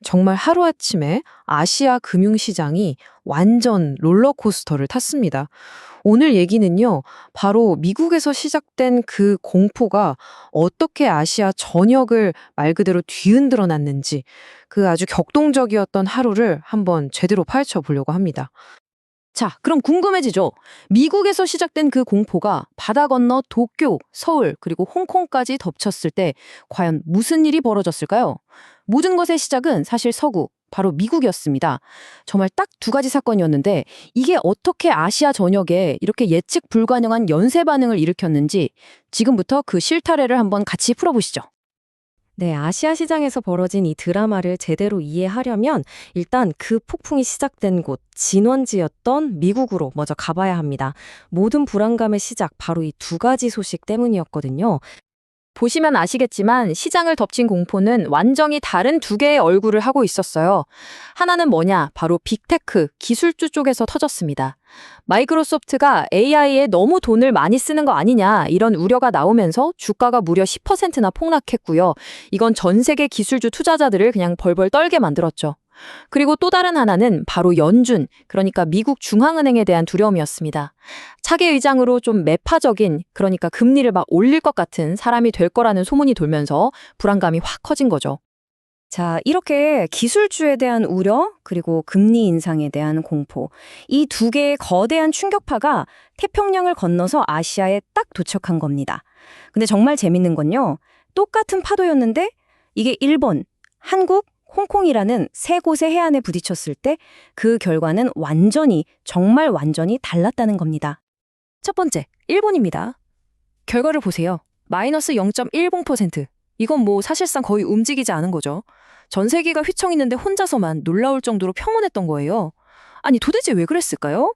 정말 하루아침에 아시아 금융시장이 완전 롤러코스터를 탔습니다. 오늘 얘기는요, 바로 미국에서 시작된 그 공포가 어떻게 아시아 전역을 말 그대로 뒤흔들어 놨는지 그 아주 격동적이었던 하루를 한번 제대로 파헤쳐 보려고 합니다. 자, 그럼 궁금해지죠? 미국에서 시작된 그 공포가 바다 건너 도쿄, 서울, 그리고 홍콩까지 덮쳤을 때 과연 무슨 일이 벌어졌을까요? 모든 것의 시작은 사실 서구, 바로 미국이었습니다. 정말 딱 두 가지 사건이었는데 이게 어떻게 아시아 전역에 이렇게 예측 불가능한 연쇄 반응을 일으켰는지 지금부터 그 실타래를 한번 같이 풀어보시죠. 네, 아시아 시장에서 벌어진 이 드라마를 제대로 이해하려면 일단 그 폭풍이 시작된 곳, 진원지였던 미국으로 먼저 가봐야 합니다. 모든 불안감의 시작, 바로 이 두 가지 소식 때문이었거든요. 보시면 아시겠지만 시장을 덮친 공포는 완전히 다른 두 개의 얼굴을 하고 있었어요. 하나는 뭐냐? 바로 빅테크, 기술주 쪽에서 터졌습니다. 마이크로소프트가 AI에 너무 돈을 많이 쓰는 거 아니냐 이런 우려가 나오면서 주가가 무려 10%나 폭락했고요. 이건 전 세계 기술주 투자자들을 그냥 벌벌 떨게 만들었죠. 그리고 또 다른 하나는 바로 연준, 그러니까 미국 중앙은행에 대한 두려움이었습니다. 차기 의장으로 좀 매파적인, 그러니까 금리를 막 올릴 것 같은 사람이 될 거라는 소문이 돌면서 불안감이 확 커진 거죠. 자, 이렇게 기술주에 대한 우려, 그리고 금리 인상에 대한 공포, 이 두 개의 거대한 충격파가 태평양을 건너서 아시아에 딱 도착한 겁니다. 근데 정말 재밌는 건요, 똑같은 파도였는데 이게 일본, 한국, 홍콩이라는 세 곳의 해안에 부딪혔을 때 그 결과는 정말 완전히 달랐다는 겁니다. 첫 번째, 일본입니다. 결과를 보세요. 마이너스 0.10%. 이건 뭐 사실상 거의 움직이지 않은 거죠. 전 세계가 휘청이는데 혼자서만 놀라울 정도로 평온했던 거예요. 아니 도대체 왜 그랬을까요?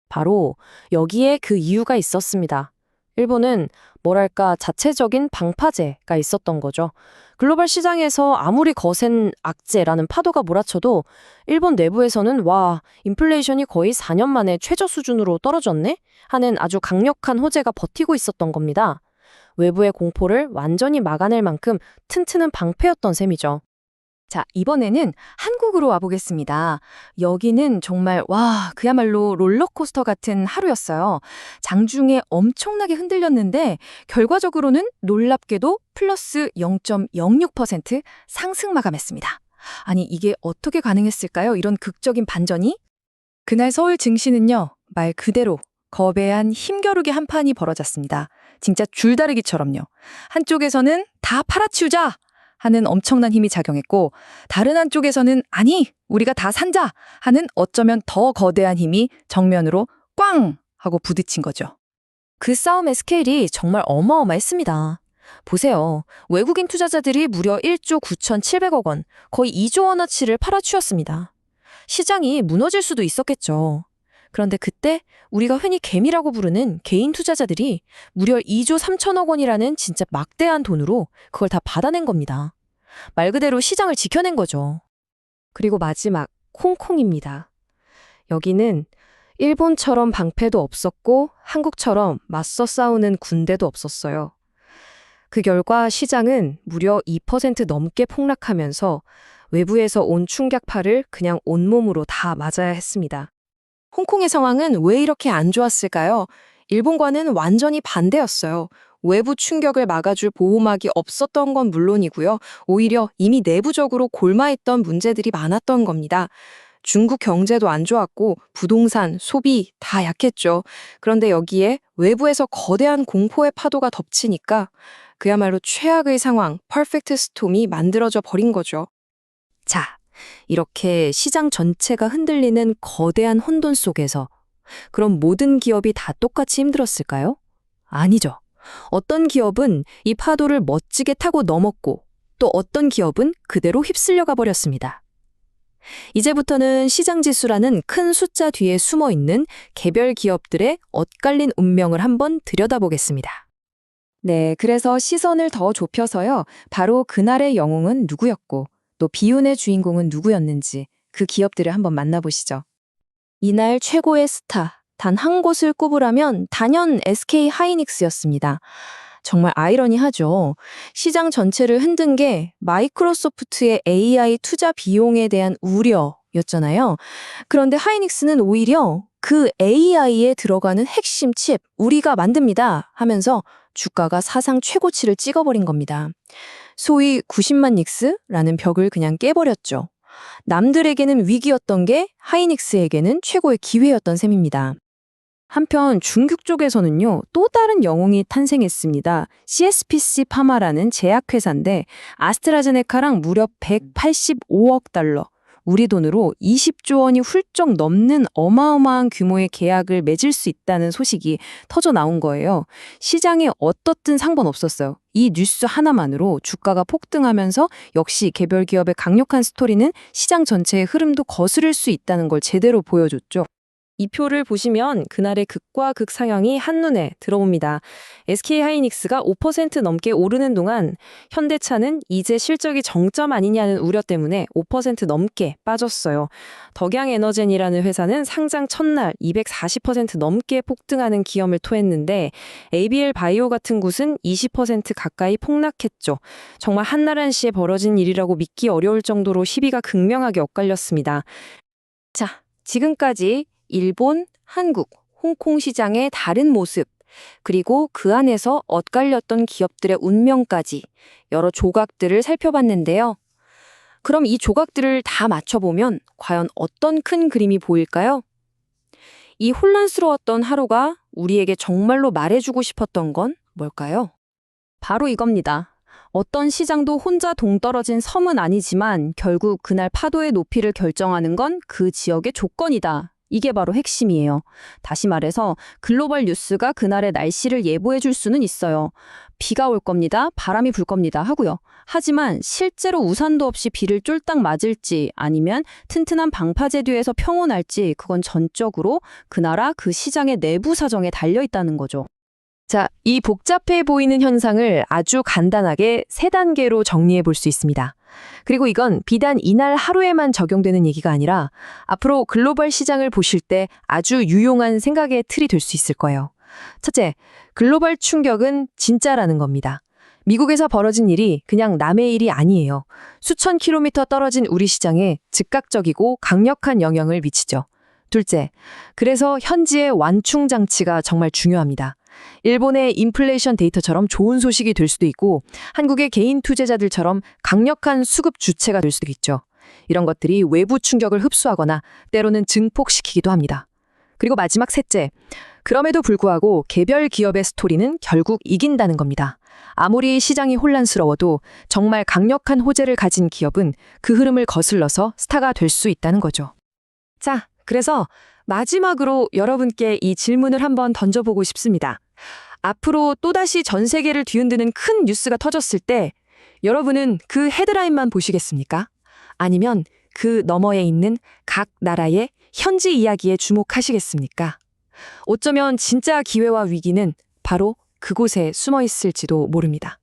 바로 여기에 그 이유가 있었습니다. 일본은 뭐랄까 자체적인 방파제가 있었던 거죠. 글로벌 시장에서 아무리 거센 악재라는 파도가 몰아쳐도 일본 내부에서는 와, 인플레이션이 거의 4년 만에 최저 수준으로 떨어졌네? 하는 아주 강력한 호재가 버티고 있었던 겁니다. 외부의 공포를 완전히 막아낼 만큼 튼튼한 방패였던 셈이죠. 자, 이번에는 한국으로 와보겠습니다. 여기는 정말 그야말로 롤러코스터 같은 하루였어요. 장중에 엄청나게 흔들렸는데 결과적으로는 놀랍게도 플러스 0.06% 상승 마감했습니다. 아니, 이게 어떻게 가능했을까요? 이런 극적인 반전이? 그날 서울 증시는요, 말 그대로 거대한 힘겨루기 한판이 벌어졌습니다. 진짜 줄다리기처럼요. 한쪽에서는 다 팔아치우자! 하는 엄청난 힘이 작용했고, 다른 한쪽에서는 아니, 우리가 다 산자! 하는 어쩌면 더 거대한 힘이 정면으로 꽝! 하고 부딪힌 거죠. 그 싸움의 스케일이 정말 어마어마했습니다. 보세요. 외국인 투자자들이 무려 1조 9,700억 원, 거의 2조 원어치를 팔아치웠습니다. 시장이 무너질 수도 있었겠죠. 그런데 그때 우리가 흔히 개미라고 부르는 개인 투자자들이 무려 2조 3천억 원이라는 진짜 막대한 돈으로 그걸 다 받아낸 겁니다. 말 그대로 시장을 지켜낸 거죠. 그리고 마지막, 홍콩입니다. 여기는 일본처럼 방패도 없었고 한국처럼 맞서 싸우는 군대도 없었어요. 그 결과 시장은 무려 2% 넘게 폭락하면서 외부에서 온 충격파를 그냥 온몸으로 다 맞아야 했습니다. 홍콩의 상황은 왜 이렇게 안 좋았을까요? 일본과는 완전히 반대였어요. 외부 충격을 막아줄 보호막이 없었던 건 물론이고요. 오히려 이미 내부적으로 골마있던 문제들이 많았던 겁니다. 중국 경제도 안 좋았고 부동산, 소비 다 약했죠. 그런데 여기에 외부에서 거대한 공포의 파도가 덮치니까 그야말로 최악의 상황, 퍼펙트 스톰이 만들어져 버린 거죠. 자, 이렇게 시장 전체가 흔들리는 거대한 혼돈 속에서 그럼 모든 기업이 다 똑같이 힘들었을까요? 아니죠. 어떤 기업은 이 파도를 멋지게 타고 넘었고 또 어떤 기업은 그대로 휩쓸려가 버렸습니다. 이제부터는 시장 지수라는 큰 숫자 뒤에 숨어 있는 개별 기업들의 엇갈린 운명을 한번 들여다보겠습니다. 네, 그래서 시선을 더 좁혀서요. 바로 그날의 영웅은 누구였고 또 비운의 주인공은 누구였는지 그 기업들을 한번 만나보시죠. 이날 최고의 스타, 단 한 곳을 꼽으라면 단연 SK 하이닉스였습니다. 정말 아이러니하죠. 시장 전체를 흔든 게 마이크로소프트의 AI 투자 비용에 대한 우려였잖아요. 그런데 하이닉스는 오히려 그 AI에 들어가는 핵심 칩 우리가 만듭니다 하면서 주가가 사상 최고치를 찍어버린 겁니다. 소위 90만 닉스라는 벽을 그냥 깨버렸죠. 남들에게는 위기였던 게 하이닉스에게는 최고의 기회였던 셈입니다. 한편 중국 쪽에서는요, 또 다른 영웅이 탄생했습니다. CSPC 파마라는 제약회사인데 아스트라제네카랑 무려 185억 달러, 우리 돈으로 20조 원이 훌쩍 넘는 어마어마한 규모의 계약을 맺을 수 있다는 소식이 터져 나온 거예요. 시장에 어떻든 상관없었어요. 이 뉴스 하나만으로 주가가 폭등하면서 역시 개별 기업의 강력한 스토리는 시장 전체의 흐름도 거스를 수 있다는 걸 제대로 보여줬죠. 이 표를 보시면 그날의 극과 극 상향이 한눈에 들어옵니다. SK하이닉스가 5% 넘게 오르는 동안 현대차는 이제 실적이 정점 아니냐는 우려 때문에 5% 넘게 빠졌어요. 덕양에너젠이라는 회사는 상장 첫날 240% 넘게 폭등하는 기염을 토했는데 ABL 바이오 같은 곳은 20% 가까이 폭락했죠. 정말 한날 한시에 벌어진 일이라고 믿기 어려울 정도로 시비가 극명하게 엇갈렸습니다. 자, 지금까지 일본, 한국, 홍콩 시장의 다른 모습, 그리고 그 안에서 엇갈렸던 기업들의 운명까지 여러 조각들을 살펴봤는데요. 그럼 이 조각들을 다 맞춰보면 과연 어떤 큰 그림이 보일까요? 이 혼란스러웠던 하루가 우리에게 정말로 말해주고 싶었던 건 뭘까요? 바로 이겁니다. 어떤 시장도 혼자 동떨어진 섬은 아니지만 결국 그날 파도의 높이를 결정하는 건 그 지역의 조건이다. 이게 바로 핵심이에요. 다시 말해서 글로벌 뉴스가 그날의 날씨를 예보해 줄 수는 있어요. 비가 올 겁니다. 바람이 불 겁니다. 하고요. 하지만 실제로 우산도 없이 비를 쫄딱 맞을지 아니면 튼튼한 방파제 뒤에서 평온할지 그건 전적으로 그 나라 그 시장의 내부 사정에 달려 있다는 거죠. 자, 이 복잡해 보이는 현상을 아주 간단하게 3단계로 정리해 볼 수 있습니다. 그리고 이건 비단 이날 하루에만 적용되는 얘기가 아니라 앞으로 글로벌 시장을 보실 때 아주 유용한 생각의 틀이 될 수 있을 거예요. 첫째, 글로벌 충격은 진짜라는 겁니다. 미국에서 벌어진 일이 그냥 남의 일이 아니에요. 수천 킬로미터 떨어진 우리 시장에 즉각적이고 강력한 영향을 미치죠. 둘째, 그래서 현지의 완충 장치가 정말 중요합니다. 일본의 인플레이션 데이터처럼 좋은 소식이 될 수도 있고 한국의 개인 투자자들처럼 강력한 수급 주체가 될 수도 있죠. 이런 것들이 외부 충격을 흡수하거나 때로는 증폭시키기도 합니다. 그리고 마지막 셋째, 그럼에도 불구하고 개별 기업의 스토리는 결국 이긴다는 겁니다. 아무리 시장이 혼란스러워도 정말 강력한 호재를 가진 기업은 그 흐름을 거슬러서 스타가 될 수 있다는 거죠. 자, 그래서 마지막으로 여러분께 이 질문을 한번 던져보고 싶습니다. 앞으로 또다시 전 세계를 뒤흔드는 큰 뉴스가 터졌을 때 여러분은 그 헤드라인만 보시겠습니까? 아니면 그 너머에 있는 각 나라의 현지 이야기에 주목하시겠습니까? 어쩌면 진짜 기회와 위기는 바로 그곳에 숨어 있을지도 모릅니다.